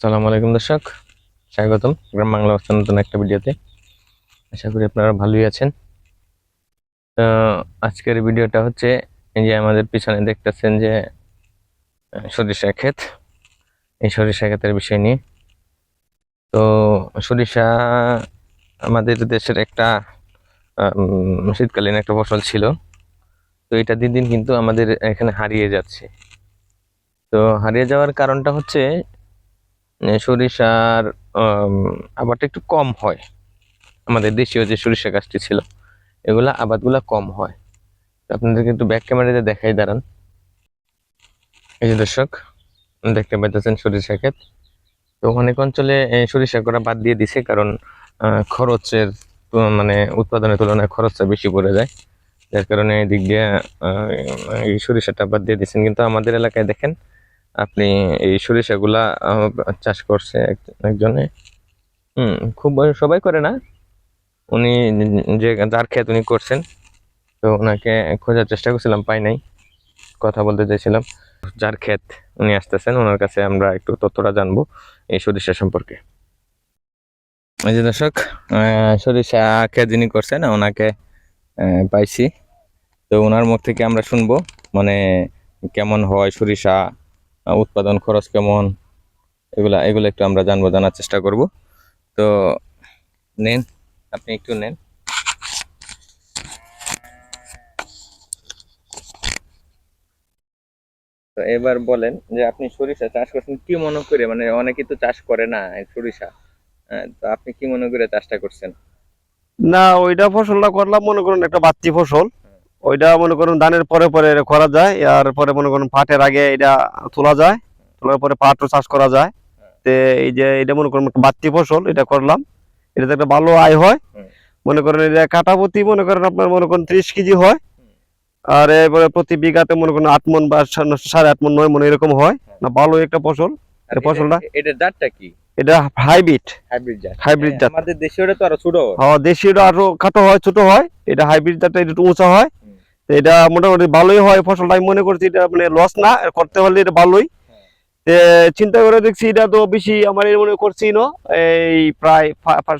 আসসালামু আলাইকুম দর্শক, স্বাগতম গ্রাম বাংলা বার্তার নতুন একটা ভিডিওতে। আশা করি আপনারা ভালোই আছেন। তো আজকের ভিডিওটা হচ্ছে এই যে আমাদের পিছনে দেখতেছেন যে সরিষা ক্ষেত, এই সরিষা ক্ষেতের বিষয় নিয়ে। তো সরিষা আমাদের দেশের একটা শীতকালীন একটা ফসল ছিল। তো এটা দিন দিন কিন্তু আমাদের এখানে হারিয়ে যাচ্ছে। তো হারিয়ে যাওয়ার কারণটা হচ্ছে সরিষার আবারটা একটু কম হয়। আমাদের দেশীয় যে সরিষা গাছটি ছিল এগুলা আবাদগুলা কম হয়। তো আপনাদেরকে একটু ব্যাক ক্যামেরাতে দেখাই দাঁড়ান। এই যে দর্শক, দেখতে পাইতেছেন সরিষা ক্ষেত। তো অনেক অঞ্চলে সরিষা করা বাদ দিয়ে দিছে, কারণ খরচের মানে উৎপাদনের তুলনায় খরচটা বেশি পড়ে যায়, যার কারণে এই দিক দিয়ে এই সরিষাটা বাদ দিয়ে দিচ্ছেন। কিন্তু আমাদের এলাকায় দেখেন আপনি, এই সরিষাগুলা চাষ করছে একজনে। খুব সবাই করে না, উনি যে যার ক্ষেত উনি করছেন। তো ওনাকে খোঁজার চেষ্টা করছিলাম, পাই নাই, কথা বলতে চাইছিলাম। যার ক্ষেত উনি আসতেছেন, ওনার কাছে আমরা একটু তথ্যটা জানবো এই সরিষা সম্পর্কে। এই যে দর্শক, সরিষা ক্ষেত যিনি করছেন ওনাকে পাইছি। তো ওনার মুখ থেকে আমরা শুনবো মানে কেমন হয় সরিষা, উৎপাদন খরচ কেমন, এগুলা এগুলো একটু আমরা জানার চেষ্টা করব। তো নেন, আপনি একটু নেন। তো এবার বলেন যে আপনি সরিষা চাষ করছেন কি মনে করে, মানে অনেকেই তো চাষ করে না এই সরিষা। তো আপনি কি মনে করে চাষটা করছেন? না, ওইটা ফসলটা করলাম মনে করুন একটা বাড়তি ফসল। ওইটা মনে করুন ধানের পরে পরে করা যায়, আর পরে মনে করুন পাটের আগে এটা তোলা যায়, তোলার পরে পাটও চাষ করা যায়। তে এই যে এটা মনে করুন একটা বাড়তি ফসল, এটা করলাম, এটাতে একটা ভালো আয় হয়। মনে করেন এটা কাটা প্রতি মনে করেন আপনার মনে করেন 30 কেজি হয়। আর এবারে প্রতি বিঘাতে মনে করেন 8 মণ বা 8.5 মণ 9 মণ এরকম হয়। না, ভালো একটা ফসল। এই ফসলটা এটা জাতটা কি? এটা হাইব্রিড। হাইব্রিড জাত? হাইব্রিড জাত। আমাদের দেশীয়টা তো আরো ছোট। হ্যাঁ, দেশিটা আরো খাটো হয়, ছোট হয়। এটা হাইব্রিড জাতটা একটু উঁচা হয়। তো এটা মোটামুটি ভালোই হয় ফসলটা। আমি মনে করছি এটা মানে লস না, করতে পারলে এটা ভালোই। চিন্তা করে দেখছি এটা তো বেশি আমার এই মনে করছি না, এই প্রায়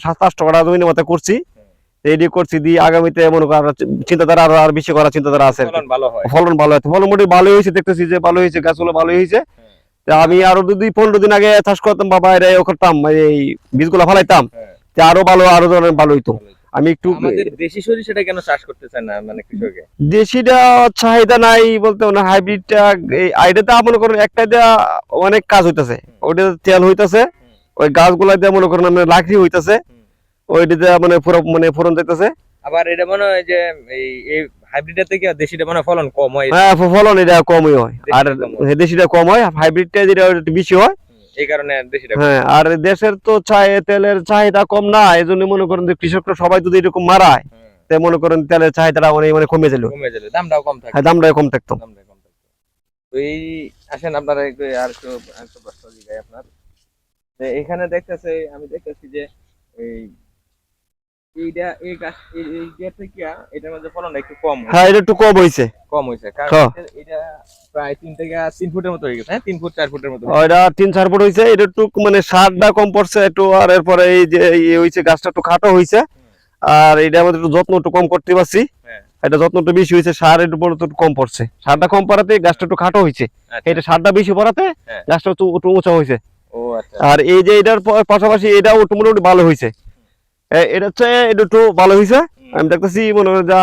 7-8 টাকা জমিনের মতো করছি। এডি করছি দিয়ে আগামীতে মনে কর চিন্তাধারা আরো আর বেশি করার চিন্তাধারা আছে। ফলন ভালো হয়। ফলন ভালো হয়, ফলন মোটামুটি ভালোই হয়েছে, দেখতেছি যে ভালো হয়েছে, গাছগুলো ভালোই হয়েছে। তা আমি আরো যদি 15 দিন আগে চাষ করতাম বা বাইরে করতাম, এই বীজগুলো ফলাইতাম, আরো ভালো, আরো ধরনের ভালো হইতো। আমি একটু আমাদের দেশি সরিষাটা কেন চাষ করতে চায় না মানে কৃষকে? দেশিটা চাহিদা নাই বলতে না, হাইব্রিডটা এই আইডিয়াটা মনে করেন একটা দিয়া অনেক কাজ হইতাছে। ওইটা তেল হইতাছে, ওই গাছগুলা দিয়ে মনে করেন আপনার লাকড়ি হইতাছে, ওইটা দিয়ে মানে পুরো মানে ফোরন যাইতাছে। আবার এটা মনে হয় যে এই এই হাইব্রিডের থেকে দেশিটা মনে হয় ফলন কম হয়। হ্যাঁ, ফলন এটা কমই হয়, আর দেশিটা কম হয়, হাইব্রিডটা যেটা একটু বেশি হয়। এই কারণে দেশিটা। হ্যাঁ, আর দেশের তো তেলের চাহিদা কম না, এই জন্য মনে করেন যে কৃষকরা সবাই যদি এরকম মারায়, তাই মনে করেন তেলের চাহিদাটা অনেক মানে কমে যেত, দামটাও কম থাকে। হ্যাঁ, দামটাও কম থাকতো। তো এই আসেন আপনারা একটু আর একটু প্রশ্ন জিগাই আপনার। এখানে দেখতেছে, আমি দেখতেছি যে এই এইটা এই গাছ এই গেট থেকে এটার মধ্যে ফলনটা একটু কম। হ্যাঁ, এটা একটু কম হয়েছে। কম হয়েছে কারণ এটা প্রায় 3 থেকে 3 ফুটের মতো হয়ে গেছে। হ্যাঁ, 3 ফুট 4 ফুটের মতো। এটা 3-4 ফুট হয়েছে। এটা একটু মানে সারটা কম পড়ছে একটু, আর এরপরে এই যে ইয়ে হয়েছে, গাছটা একটু খাটো হয়েছে। আর এটা আমাদের একটু যত্ন একটু কম করতে পারছি। এটা যত্ন একটু বেশি হয়েছে, সার একটু কম পড়ছে। সারটা কম পড়াতে গাছটা একটু খাটো হয়েছে, এটা সারটা বেশি পড়াতে গাছটা একটু উঁচা হয়েছে। আর এই যে এটার পাশাপাশি এটাও একটু মোটামুটি ভালো হয়েছে। এটা হচ্ছে এটা একটু ভালো হয়েছে, আমি দেখতেছি মনে হয় যা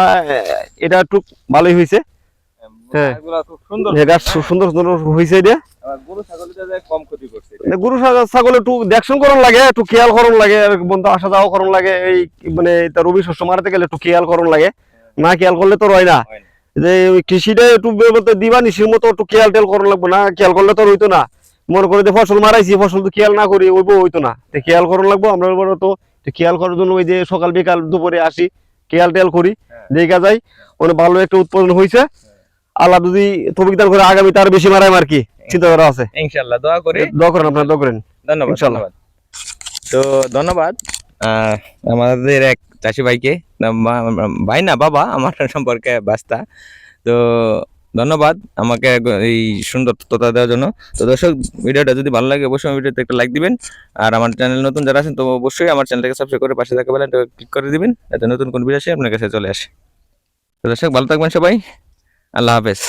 এটা একটু ভালোই হয়েছে। হ্যাঁ, গাছ সুন্দর সুন্দর হয়েছে। এটা গরু ছাগলের কম ক্ষতি করছে। গরু ছাগল একটু দেখশন করন লাগে, একটু খেয়াল করন লাগে, বন্ধু আসা যাওয়া করন লাগে। এই মানে রবি শস্য মারাতে গেলে একটু খেয়াল করন লাগে, না খেয়াল করলে তো রয় না। যে কৃষিটা একটু বলতে দিবা নিশির মতো একটু খেয়াল টেয়াল করন লাগবে, না খেয়াল করলে তো হইতো না। মনে করে যে ফসল মারাইছি, ফসল তো খেয়াল না করি ওইব হইতো না। খেয়াল করন লাগবো। আমরা তো খেয়াল করার জন্য ওই যে সকাল বিকাল দুপুরে আসি, খেয়াল টেয়াল করি, দেখা যায় অনেক ভালো একটা উৎপাদন হয়েছে। আল্লাহ যদি তৌফিক দান করে আগামী তার বেশি মারাই আর কি চিন্তা করা আছে। ইনশাআল্লাহ দোয়া করি। দোয়া করেন, আপনারা দোয়া করেন। ধন্যবাদ। ধন্যবাদ। তো ধন্যবাদ আমাদের এক চাষি ভাইকে, ভাই না বাবা, আমার সম্পর্কে বাস্তা। তো ধন্যবাদ আমাকে এই সুন্দর তথ্যটা দেওয়ার জন্য। তো দর্শক, ভিডিওটা যদি ভালো লাগে অবশ্যই ভিডিওতে একটা লাইক দিবেন। আর আমার চ্যানেল নতুন যারা আছেন তো অবশ্যই আমার চ্যানেলটাকে সাবস্ক্রাইব করে পাশে থাকা বেলআইকনটা ক্লিক করে দিবেন, যাতে নতুন কোন ভিডিও আসে আপনার কাছে চলে আসে। তো দর্শক, ভালো থাকবেন সবাই। আল্লাহ হাফেজ।